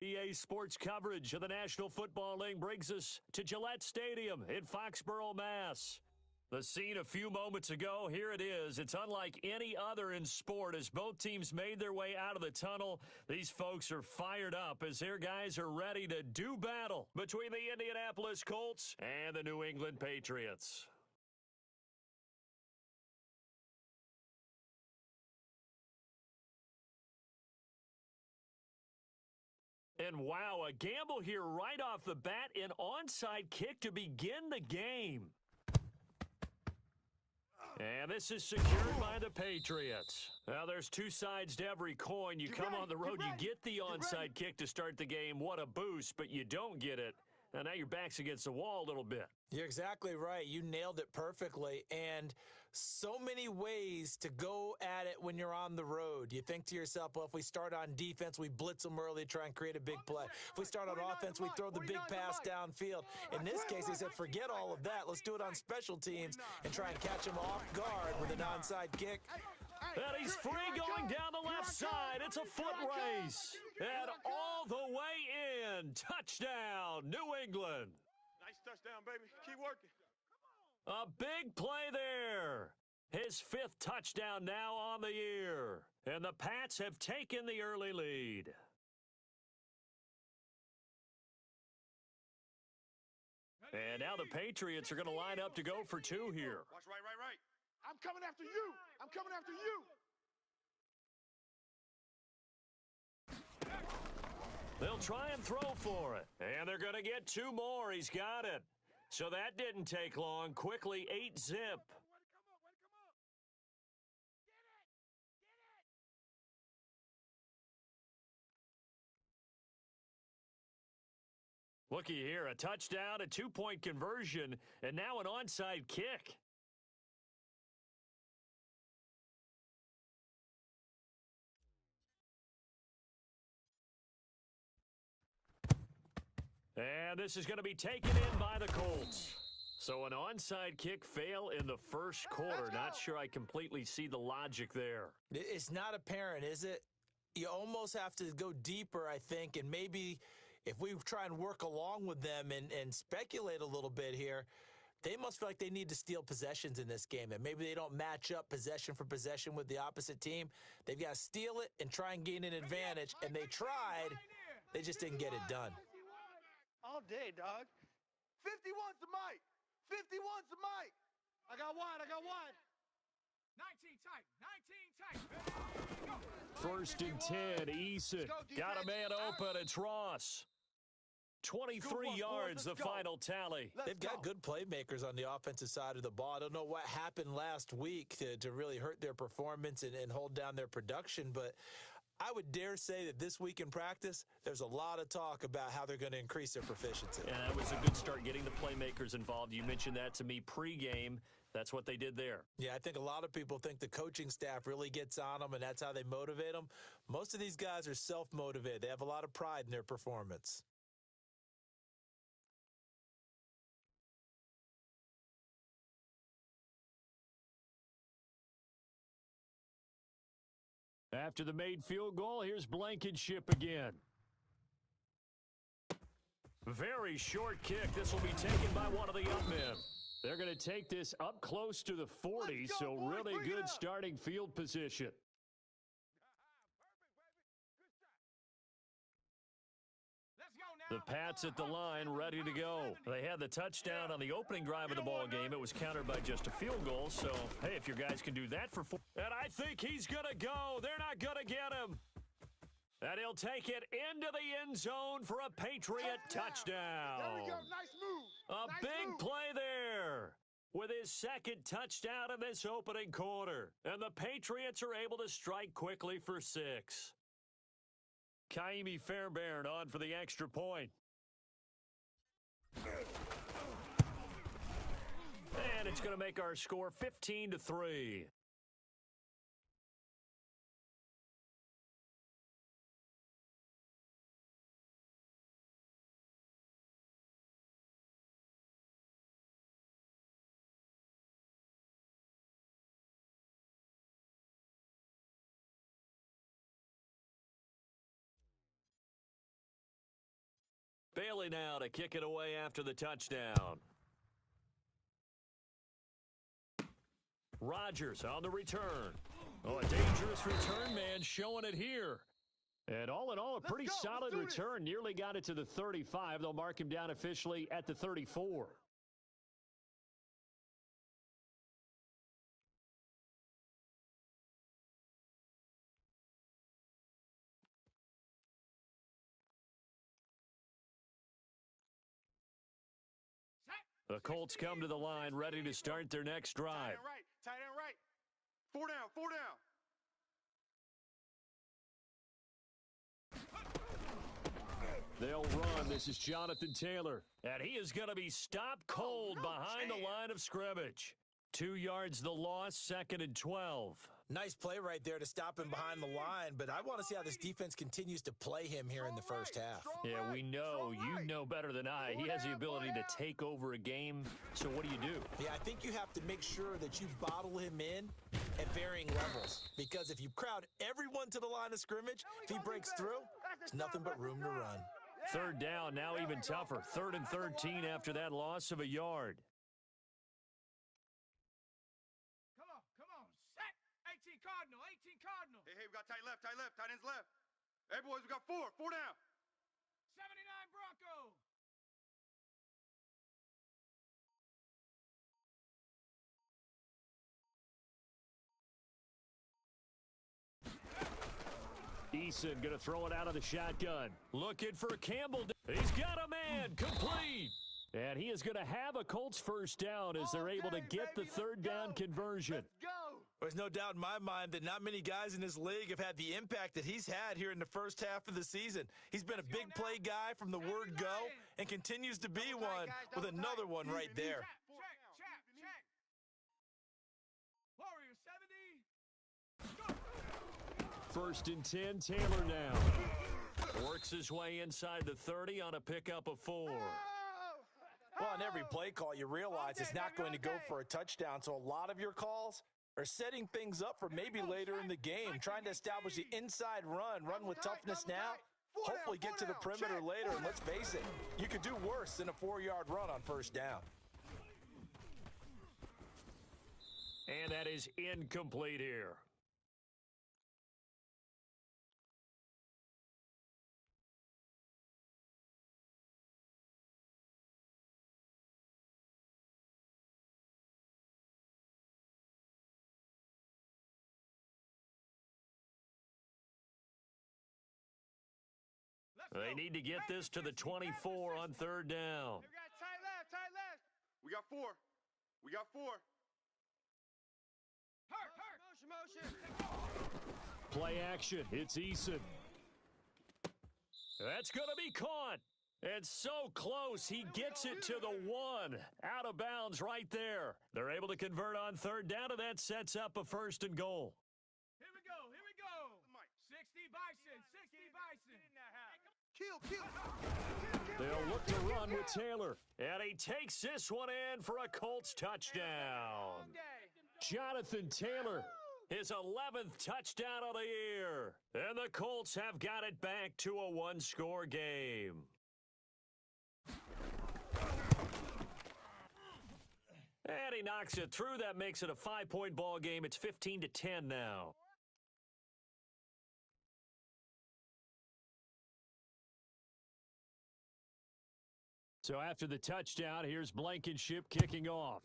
EA Sports coverage of the National Football League brings us to Gillette Stadium in Foxborough, Mass. The scene a few moments ago, here it is. It's unlike any other in sport as both teams made their way out of the tunnel. These folks are fired up as their guys are ready to do battle between the Indianapolis Colts and the New England Patriots. And wow, a gamble here right off the bat, an onside kick to begin the game. And this is secured by the Patriots. Now, there's two sides to every coin. You come on the road, you get the onside kick to start the game. What a boost, but you don't get it. And now your back's against the wall a little bit. You're exactly right. You nailed it perfectly. And so many ways to go at it when you're on the road. You think to yourself, well, if we start on defense, we blitz them early, try and create a big play. If we start on offense, we throw the big pass downfield. In this case, they said, forget all of that. Let's do it on special teams and try and catch them off guard with an onside kick. And he's free going down the left side. It's a foot race. And all the way in. Touchdown, New England. Nice touchdown, baby. Keep working. A big play there. His fifth touchdown now on the year. And the Pats have taken the early lead. And now the Patriots are going to line up to go for two here. Watch right. I'm coming after you. I'm coming after you. They'll try and throw for it. And they're going to get two more. He's got it. So that didn't take long. Quickly, 8-zip. Way to come up. Get it. Looky here, a touchdown, a two-point conversion, and now an onside kick. And this is going to be taken in by the Colts. So an onside kick fail in the first quarter. Not sure I completely see the logic there. It's not apparent, is it? You almost have to go deeper, I think, and maybe if we try and work along with them and speculate a little bit here, they must feel like they need to steal possessions in this game, and maybe they don't match up possession for possession with the opposite team. They've got to steal it and try and gain an advantage, and they tried. They just didn't get it done. All day, dog. 51's the mic. 51's the mic. I got one. 1st19 tight. and 10, Eason. Got a man open. It's Ross. 23 yards, the final tally. They've got good playmakers on the offensive side of the ball. I don't know what happened last week to really hurt their performance and hold down their production, but I would dare say that this week in practice, there's a lot of talk about how they're going to increase their proficiency. And that was a good start getting the playmakers involved. You mentioned that to me pregame. That's what they did there. Yeah, I think a lot of people think the coaching staff really gets on them, and that's how they motivate them. Most of these guys are self-motivated. They have a lot of pride in their performance. After the made field goal, here's Blankenship again. Very short kick. This will be taken by one of the up men. They're going to take this up close to the 40, so really good starting field position. The Pats at the line, ready to go. They had the touchdown on the opening drive of the ball game. It was countered by just a field goal. So, hey, if your guys can do that for 4. And I think he's going to go. They're not going to get him. And he'll take it into the end zone for a Patriot touchdown. There we go. Nice move. A big play there with his second touchdown in this opening quarter. And the Patriots are able to strike quickly for 6. Kaimi Fairbairn on for the extra point. And it's going to make our score 15-3. Bailey now to kick it away after the touchdown. Rodgers on the return. Oh, a dangerous return man showing it here. And all in all, a pretty solid return. Nearly got it to the 35. They'll mark him down officially at the 34. The Colts come to the line, ready to start their next drive. Tight end right. 4 down, 4 down. They'll run. This is Jonathan Taylor. And he is going to be stopped cold behind the line of scrimmage. 2 yards the loss, 2nd and 12. Nice play right there to stop him behind the line, but I want to see how this defense continues to play him here in the first half. Yeah, we know. You know better than I. He has the ability to take over a game, so what do you do? Yeah, I think you have to make sure that you bottle him in at varying levels, because if you crowd everyone to the line of scrimmage, if he breaks through, there's nothing but room to run. 3rd down, now even tougher. 3rd and 13 after that loss of a yard. Come on, set. 18 Cardinal, 18 Cardinal. Hey, we got tight ends left. Hey, boys, we got 4 down. 79 Bronco. Eason going to throw it out of the shotgun. Looking for Campbell. He's got a man. Complete. And he is going to have a Colts first down as they're able to get the 3rd down conversion. Let's go. There's no doubt in my mind that not many guys in this league have had the impact that he's had here in the first half of the season. He's been a big play guy from the word go and continues to be one with another one right there. Check. Warrior 70. 1st and 10, Taylor now. Works his way inside the 30 on a pickup of 4. Well, on every play call, you realize it's not going to go for a touchdown, so a lot of your calls are setting things up for maybe later in the game, trying to establish the inside run with toughness now, hopefully get to the perimeter later, and let's face it, you could do worse than a 4-yard run on 1st down. And that is incomplete here. They need to get this to the 24 on 3rd down. We got tight left. We got 4. Hurt. Play action. It's Eason. That's going to be caught. And so close, he gets it to the 1. Out of bounds right there. They're able to convert on 3rd down, and that sets up a 1st and goal. Here we go. 60 Bison. Kill. They'll look to run with Taylor. And he takes this one in for a Colts touchdown. Jonathan Taylor, his 11th touchdown of the year. And the Colts have got it back to a 1-score game. And he knocks it through. That makes it a 5-point ball game. It's 15-10 now. So after the touchdown, here's Blankenship kicking off.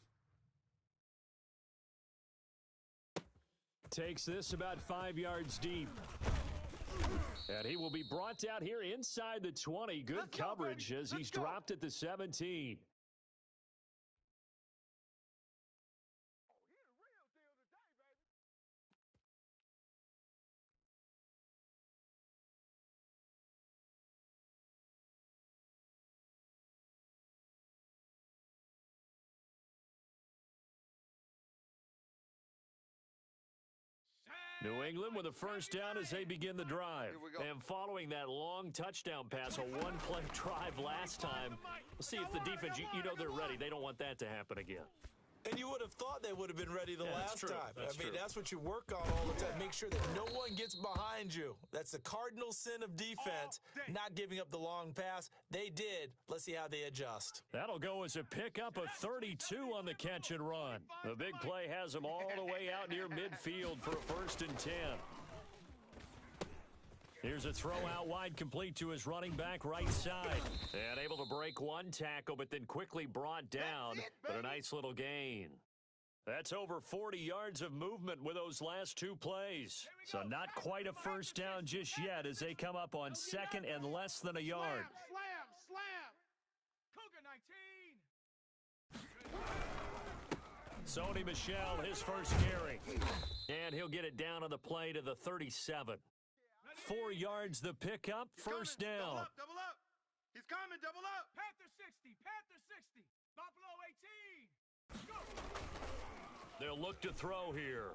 Takes this about 5 yards deep. And he will be brought out here inside the 20. Good coverage as he's dropped at the 17. New England with a first down as they begin the drive. And following that long touchdown pass, a one-play drive last time, we'll see if the defense, you know they're ready. They don't want that to happen again. And you would have thought they would have been ready the last time. That's true. That's what you work on all the time. Make sure that no one gets behind you. That's the cardinal sin of defense, not giving up the long pass. They did. Let's see how they adjust. That'll go as a pickup of 32 on the catch and run. The big play has them all the way out near midfield for a 1st and 10. Here's a throw out wide, complete to his running back right side. And able to break one tackle, but then quickly brought down. But a nice little gain. That's over 40 yards of movement with those last 2 plays. So not quite a first down just yet as they come up on 2nd and less than a yard. Slam! Cougar 19. Sony Michel, his first carry. And he'll get it down on the play to the 37. 4 yards the pickup, first down. Double up. He's coming, double up. Panther 60. Buffalo 18. Go. They'll look to throw here.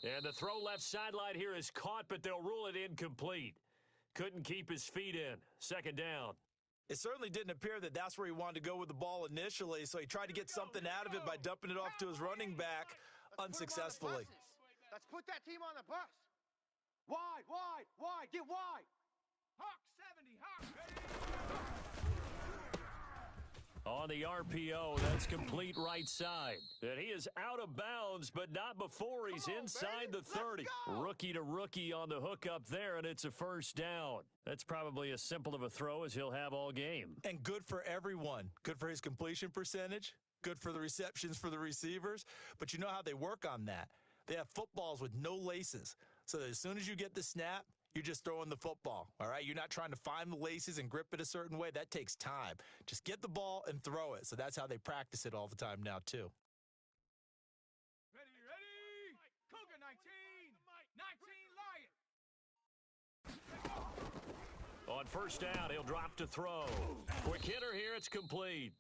And the throw left sideline here is caught, but they'll rule it incomplete. Couldn't keep his feet in. 2nd down. It certainly didn't appear that that's where he wanted to go with the ball initially, so he tried to get something out of it by dumping it off to his running back unsuccessfully. Let's put that team on the bus. Wide, get wide. Hawk 70, Hawk ready. On the RPO, that's complete right side. And he is out of bounds, but not before he's inside the 30. Rookie to rookie on the hook up there, and it's a first down. That's probably as simple of a throw as he'll have all game. And good for everyone. Good for his completion percentage. Good for the receptions for the receivers. But you know how they work on that. They have footballs with no laces. So that as soon as you get the snap, you're just throwing the football, all right? You're not trying to find the laces and grip it a certain way. That takes time. Just get the ball and throw it. So that's how they practice it all the time now, too. Ready. Cougar 19, Lion. On first down, he'll drop to throw. Quick hitter here, it's complete.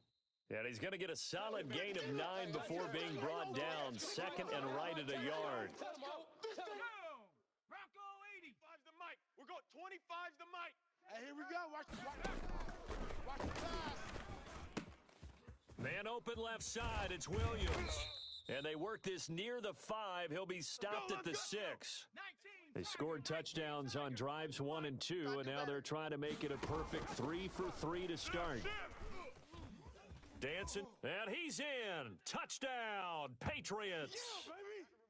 And he's going to get a solid gain of 9 before being brought down. 2nd and right at a yard. Bronco 80. 25's the mic. We're going 25's the mic. Hey, here we go. Watch the pass. Man open left side, it's Williams. And they work this near the 5. He'll be stopped at the 6. They scored touchdowns on drives 1 and 2, and now they're trying to make it a perfect 3 for 3 to start. Dancing, and he's in. Touchdown, Patriots.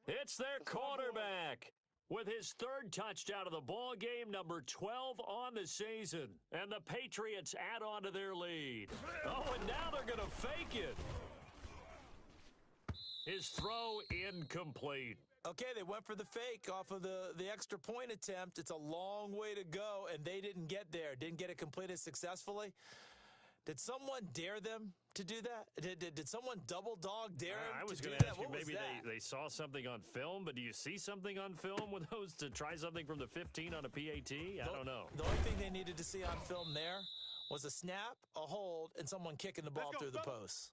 It's their quarterback with his 3rd touchdown of the ball game, number 12 on the season. And the Patriots add on to their lead. Oh, and now they're going to fake it. His throw incomplete. Okay, they went for the fake off of the extra point attempt. It's a long way to go, and they didn't get there. Didn't get it completed successfully. Did someone dare them to do that? Did someone double dog dare them I was to do going to that? ask you, What was maybe that? they saw something on film, but do you see something on film with those to try something from the 15 on a PAT? I don't know. The only thing they needed to see on film there was a snap, a hold, and someone kicking the ball through the posts.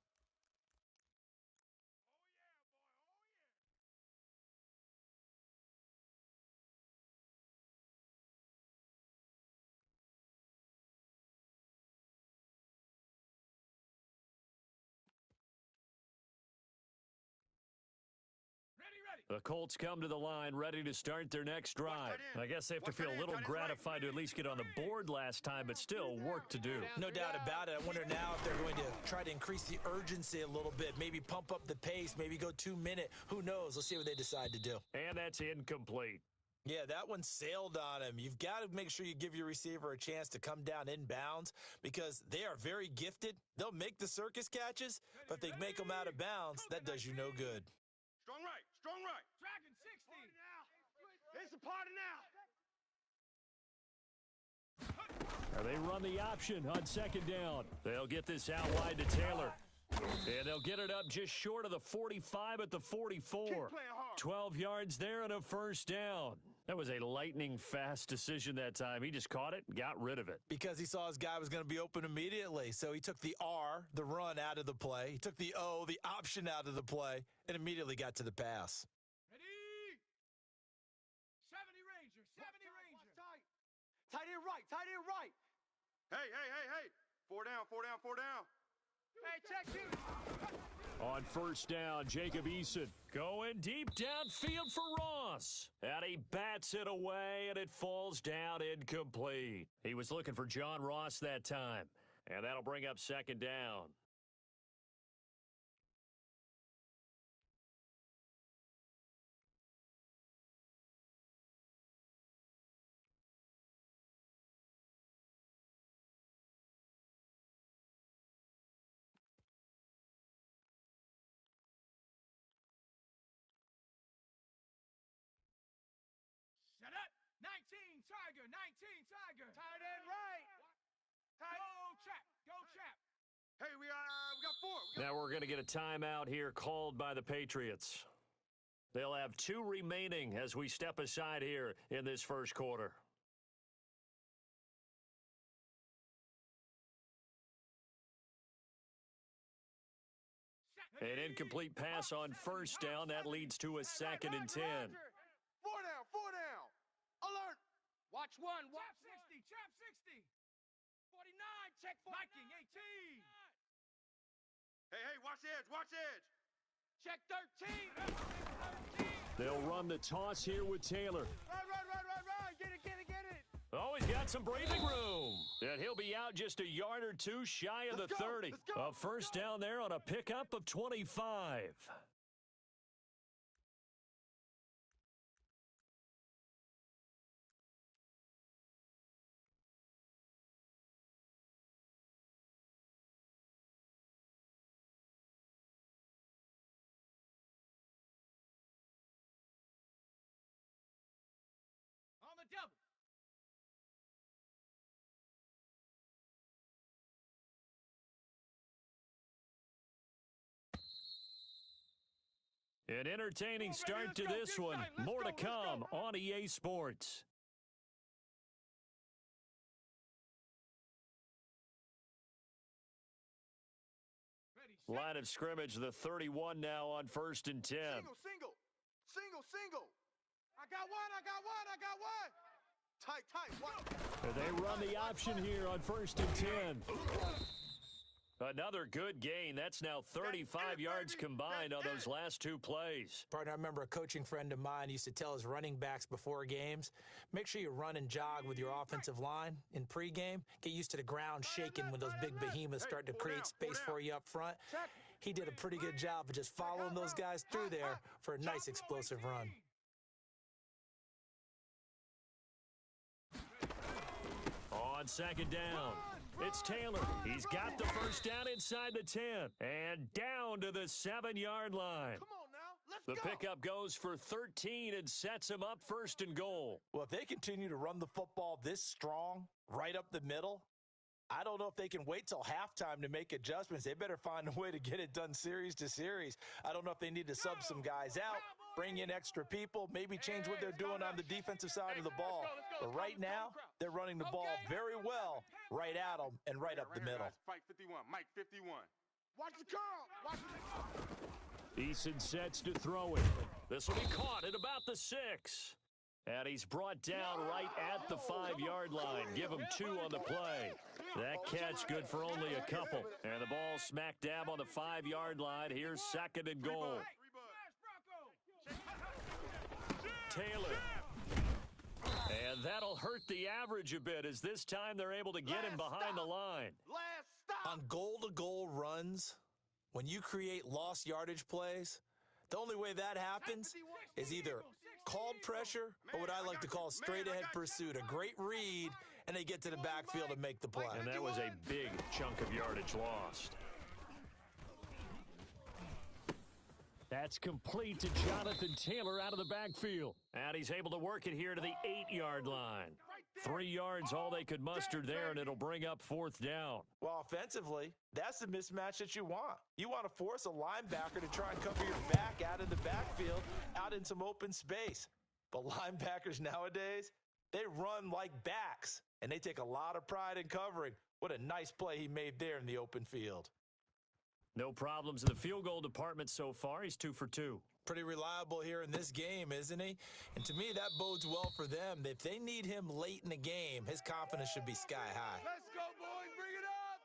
The Colts come to the line, ready to start their next drive. I guess they have to feel a little gratified to at least get on the board last time, but still work to do. No doubt about it. I wonder now if they're going to try to increase the urgency a little bit, maybe pump up the pace, maybe go 2-minute. Who knows? Let's see what they decide to do. And that's incomplete. Yeah, that one sailed on him. You've got to make sure you give your receiver a chance to come down inbounds because they are very gifted. They'll make the circus catches, but if they make them out of bounds, that does you no good. Strong right. Dragon 60. It's a party now. They run the option on 2nd down. They'll get this out wide to Taylor. And they'll get it up just short of the 45 at the 44. 12 yards there and a first down. That was a lightning-fast decision that time. He just caught it and got rid of it. Because he saw his guy was going to be open immediately. So he took the R, the run, out of the play. He took the O, the option, out of the play, and immediately got to the pass. Ready? 70 Ranger. Tight end right. Hey. 4 down. Hey, check you. On first down, Jacob Eason going deep downfield for Ross. And he bats it away, and it falls down incomplete. He was looking for John Ross that time, and that'll bring up second down. Shut up. 19 Tiger. 19 Tiger. Tight end right. Go trap. Go trap. Hey, we got four. Now we're going to get a timeout here called by the Patriots. They'll have 2 remaining as we step aside here in this first quarter. An incomplete pass on first down. That leads to a second and 10. Four down. Alert. Watch one. Trap 60. Trap 60. 49. Check 49. Viking 18. Hey, watch edge. Check 13. They'll run the toss here with Taylor. Right. Get it. Oh, he's got some breathing room. And he'll be out just a yard or two shy of the 30. A first down there on a pickup of 25. On the double. An entertaining start to this one. More to come on EA Sports. Line of scrimmage, the 31 now on first and 10. Single. I got one. Tight. One. And they run the option here on first and 10. Another good gain. That's now 35 yards combined on those last 2 plays. Partner, I remember a coaching friend of mine used to tell his running backs before games, make sure you run and jog with your offensive line in pregame. Get used to the ground shaking when those big behemoths start to create space for you up front. He did a pretty good job of just following those guys through there for a nice explosive run. On second down, it's Taylor. He's got the first down inside the 10 and down to the 7-yard line. Come on now, let's The go. pickup goes for 13 and sets him up first and goal. Well, if they continue to run the football this strong, right up the middle, I don't know if they can wait till halftime to make adjustments. They better find a way to get it done series to series. I don't know if they need to sub some guys out, bring in extra people, maybe change what they're doing on the defensive side of the ball. But right now, they're running the ball very well right at them and right up the middle. Fight 51, Mike 51. Watch the curl. Eason sets to throw it. This will be caught at about the 6. And he's brought down right at the 5-yard line. Give him 2 on the play. That catch good for only a couple. And the ball smack dab on the 5-yard line. Here's second and goal. Taylor. And that'll hurt the average a bit as this time they're able to get him behind the line. Last stop. On goal-to-goal runs, when you create lost yardage plays, the only way that happens is either called pressure or what I like to call straight-ahead pursuit, a great read, and they get to the backfield and make the play. And that was a big chunk of yardage lost. That's complete to Jonathan Taylor out of the backfield. And he's able to work it here to the 8-yard line. 3 yards, all they could muster there, and it'll bring up fourth down. Well, offensively, that's the mismatch that you want. You want to force a linebacker to try and cover your back out of the backfield, out in some open space. But linebackers nowadays, they run like backs, and they take a lot of pride in covering. What a nice play he made there in the open field. No problems in the field goal department so far. He's 2 for 2. Pretty reliable here in this game, isn't he? And to me, that bodes well for them. If they need him late in the game, his confidence should be sky high. Let's go, boys. Bring it up.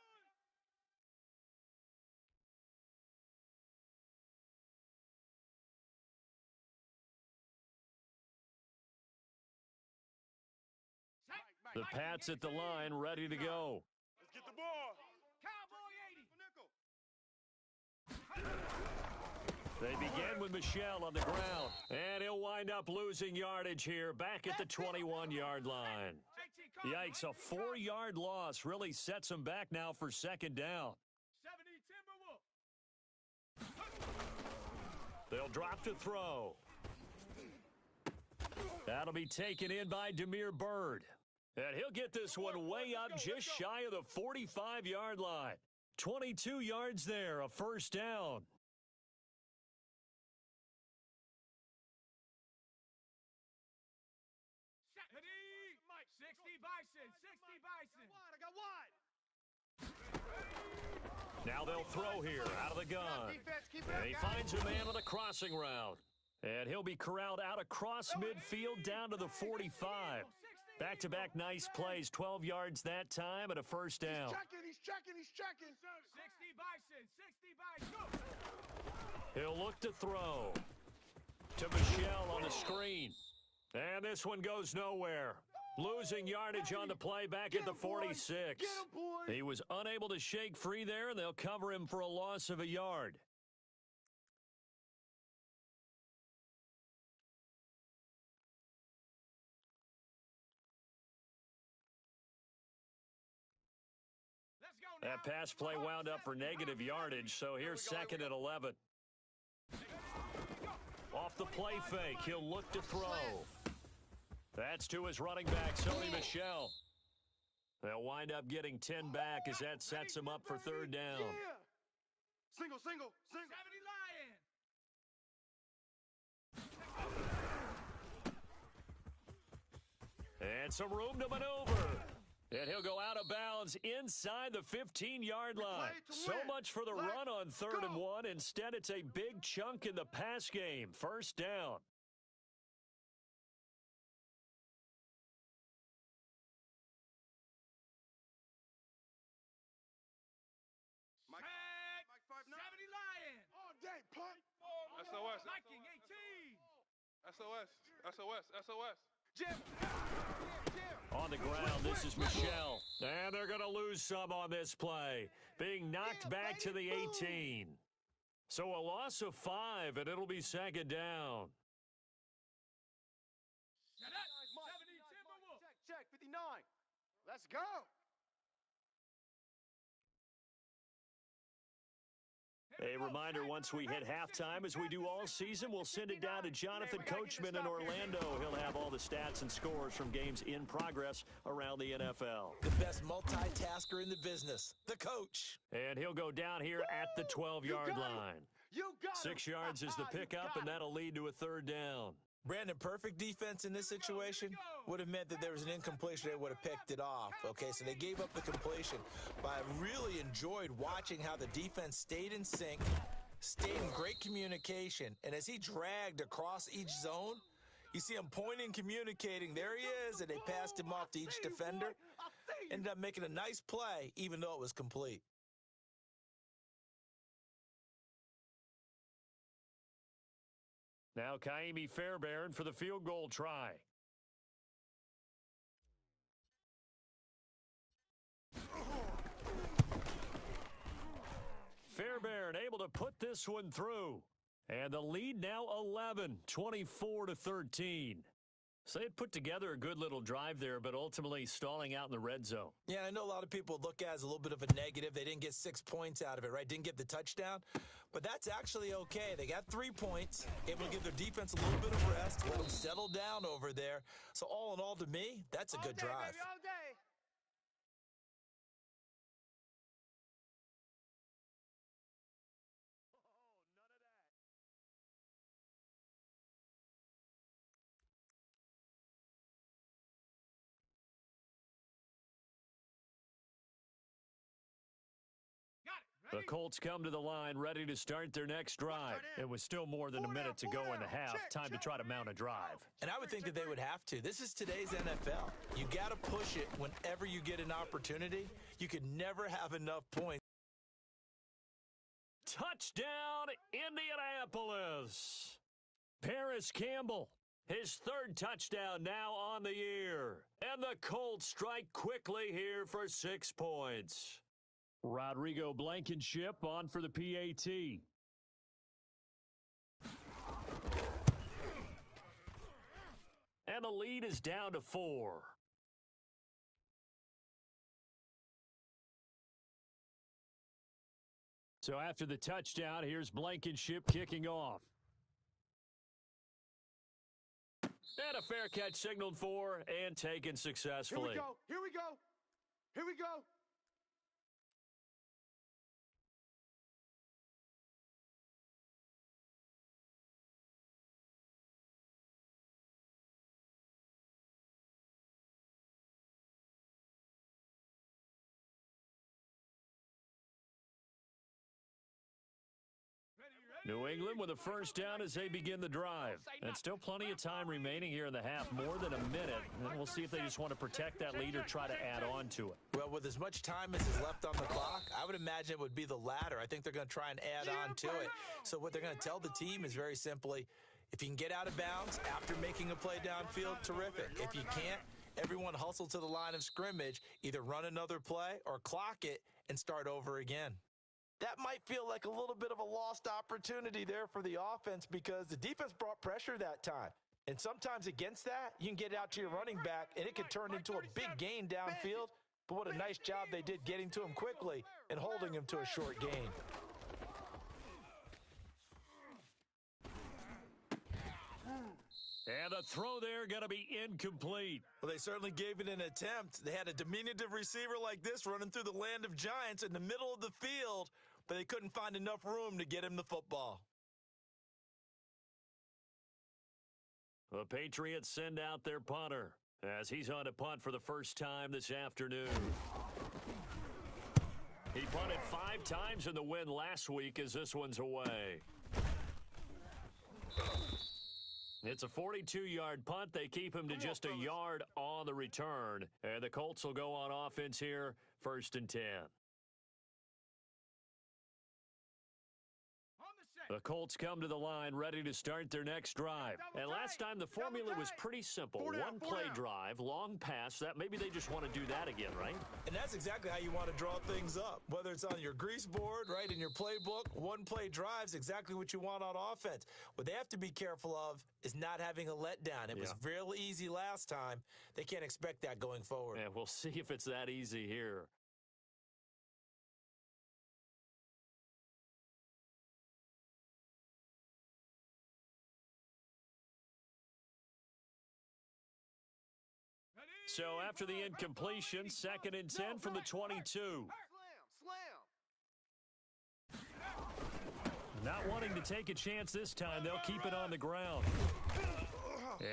The Pats at the line, ready to go. Let's get the ball. Cowboy 80. They begin with Michel on the ground, and he'll wind up losing yardage here back at the 21-yard line. Yikes, a 4-yard loss really sets them back now for second down. 70 Timberwolves. They'll drop to throw. That'll be taken in by Damiere Byrd. And he'll get this one way up just shy of the 45-yard line. 22 yards there, a first down. 60 Bison, 60 Bison. I got wide. Now they'll throw here out of the gun. And he finds a man on the crossing route. And he'll be corralled out across midfield down to the 45. Back-to-back nice plays, 12 yards that time and a first down. He's checking. 60 Bison, 60 Bison. Go. He'll look to throw to Michel on the screen. And this one goes nowhere. Losing yardage on the play back at the 46. He was unable to shake free there, and they'll cover him for a loss of a yard. That pass play wound up for negative yardage, so here's second and 11. Off the play fake, he'll look to throw. That's to his running back, Sony Michel. They'll wind up getting 10 back as that sets him up for third down. Single. 70 Lion. And some room to maneuver. And he'll go out of bounds inside the 15-yard line. So much for the run on 3rd and 1. Instead, it's a big chunk in the pass game. First down. Mike 5-9. 70 Lion. All day, punt. SOS. Viking 18. SOS. Jim. On the ground, this is Michel. And they're going to lose some on this play. Being knocked back to the 18. So a loss of 5, and it'll be second down. 70 Timberwolves. Check, 59. Let's go. A reminder, once we hit halftime, as we do all season, we'll send it down to Jonathan Coachman in Orlando. He'll have all the stats and scores from games in progress around the NFL. The best multitasker in the business, the coach. And he'll go down here at the 12-yard line. 6 yards is the pickup, and that'll lead to a third down. Brandon, perfect defense in this situation would have meant that there was an incompletion. They would have picked it off. Okay, so they gave up the completion. But I really enjoyed watching how the defense stayed in sync, stayed in great communication. And as he dragged across each zone, you see him pointing, communicating. There he is, and they passed him off to each defender. Ended up making a nice play, even though it was complete. Now Kaimi Fairbairn for the field goal try. Fairbairn able to put this one through. And the lead now 11, 24-13. So they put together a good little drive there, but ultimately stalling out in the red zone. Yeah, I know a lot of people look at it as a little bit of a negative. They didn't get 6 points out of it, right? Didn't get the touchdown. But that's actually okay. They got 3 points, able to give their defense a little bit of rest, let them settle down over there. So all in all, to me, that's a good drive. Baby, all day. The Colts come to the line ready to start their next drive. It was still more than a minute to go in the half. Time to try to mount a drive. And I would think that they would have to. This is today's NFL. You got to push it whenever you get an opportunity. You could never have enough points. Touchdown, Indianapolis. Paris Campbell His third touchdown now on the year. And the Colts strike quickly here for 6 points. Rodrigo Blankenship on for the PAT. And the lead is down to 4. So after the touchdown, here's Blankenship kicking off. And a fair catch signaled for and taken successfully. Here we go. Here we go. Here we go. New England with a first down as they begin the drive. And still plenty of time remaining here in the half, more than a minute. And we'll see if they just want to protect that lead or try to add on to it. Well, with as much time as is left on the clock, I would imagine it would be the latter. I think they're going to try and add on to it. So what they're going to tell the team is very simply, if you can get out of bounds after making a play downfield, terrific. If you can't, everyone hustle to the line of scrimmage, either run another play or clock it and start over again. That might feel like a little bit of a lost opportunity there for the offense because the defense brought pressure that time. And sometimes against that, you can get out to your running back, and it could turn into a big gain downfield. But what a nice job they did getting to him quickly and holding him to a short gain. And the throw there going to be incomplete. Well, they certainly gave it an attempt. They had a diminutive receiver like this running through the land of giants in the middle of the field, but they couldn't find enough room to get him the football. The Patriots send out their punter as he's on to punt for the first time this afternoon. He punted 5 times in the win last week as this one's away. It's a 42-yard punt. They keep him to just a yard on the return. And the Colts will go on offense here, 1st and 10. The Colts come to the line ready to start their next drive. And last time the formula was pretty simple. One play drive, long pass. That maybe they just want to do that again, right? And that's exactly how you want to draw things up. Whether it's on your grease board, right, in your playbook, one play drive is exactly what you want on offense. What they have to be careful of is not having a letdown. It was real easy last time. They can't expect that going forward. And we'll see if it's that easy here. So after the incompletion, 2nd and 10 from the 22. Slam. Not wanting to take a chance this time, they'll keep it on the ground.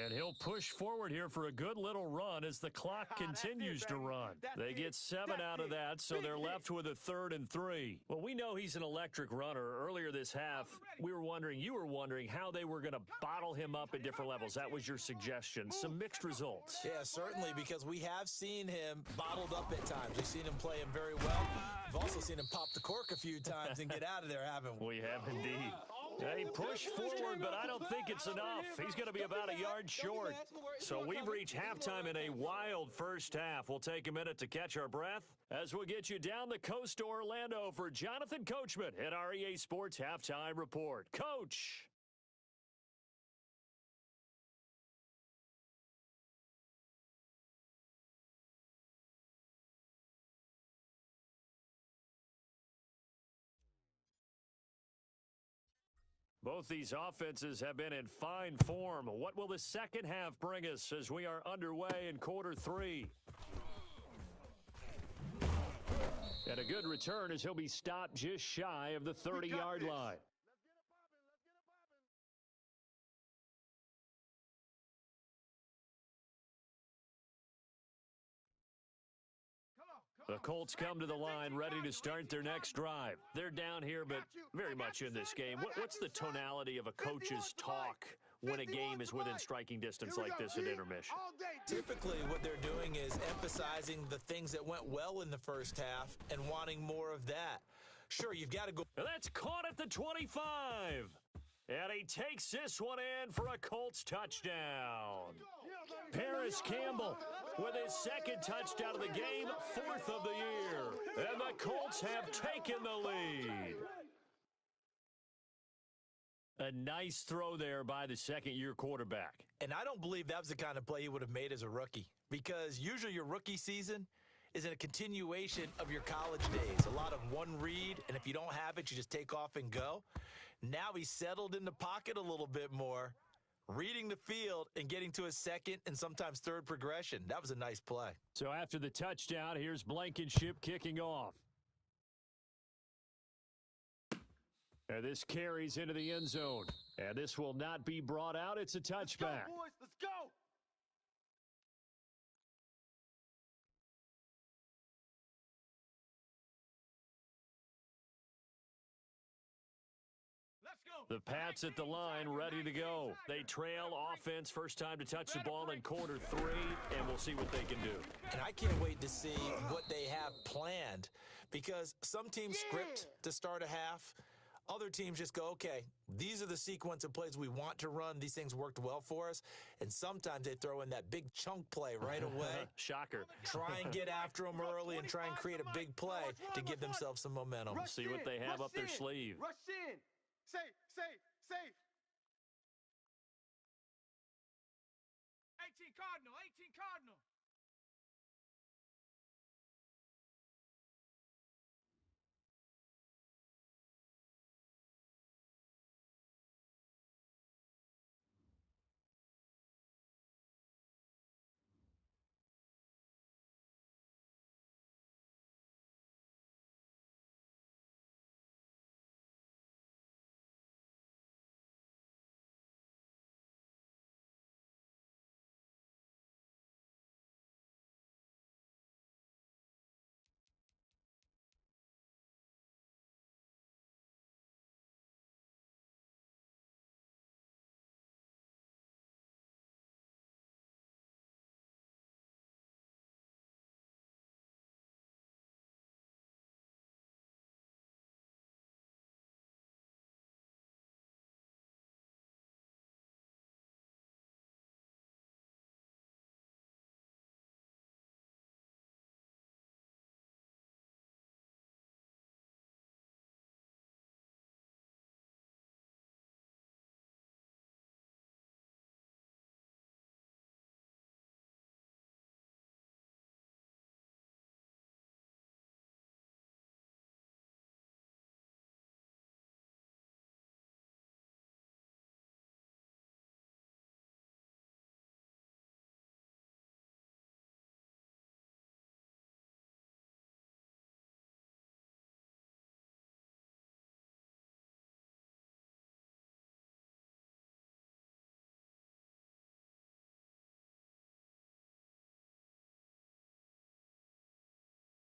And he'll push forward here for a good little run as the clock continues to run. They get 7 out of that, so they're left with a 3rd and 3. Well, we know he's an electric runner. Earlier this half, you were wondering how they were going to bottle him up at different levels. That was your suggestion. Some mixed results. Yeah, certainly, because we have seen him bottled up at times. We've seen him play him very well. We've also seen him pop the cork a few times and get out of there, haven't we? We have indeed. They push forward, but I don't think it's enough. He's going to be about a yard short. So we've reached halftime in a wild first half. We'll take a minute to catch our breath as we'll get you down the coast to Orlando for Jonathan Coachman at our EA Sports Halftime Report. Coach. Both these offenses have been in fine form. What will the second half bring us as we are underway in quarter 3? And a good return as he'll be stopped just shy of the 30-yard line. The Colts come to the line ready to start their next drive. They're down here, but very much in this game. What's the tonality of a coach's talk when a game is within striking distance like this at intermission? Typically, what they're doing is emphasizing the things that went well in the first half and wanting more of that. Sure, you've got to go. That's caught at the 25. And he takes this one in for a Colts touchdown. Paris Campbell with his second touchdown of the game, fourth of the year. And the Colts have taken the lead. A nice throw there by the second-year quarterback. And I don't believe that was the kind of play he would have made as a rookie, because usually your rookie season is in a continuation of your college days. A lot of one read, and if you don't have it, you just take off and go. Now he's settled in the pocket a little bit more, reading the field and getting to his second and sometimes third progression. That was a nice play. So after the touchdown, here's Blankenship kicking off. And this carries into the end zone. And this will not be brought out. It's a touchback. Let's go, boys. Let's go. The Pats at the line, ready to go. They trail offense, first time to touch the ball in quarter three, and we'll see what they can do. And I can't wait to see what they have planned, because some teams script to start a half. Other teams just go, okay, these are the sequence of plays we want to run. These things worked well for us. And sometimes they throw in that big chunk play right away. Shocker. Try and get after them early and try and create a big play to give themselves some momentum. See what they have up their sleeve. Rush in. Safe, safe, safe. 18 Cardinal, 18 Cardinal.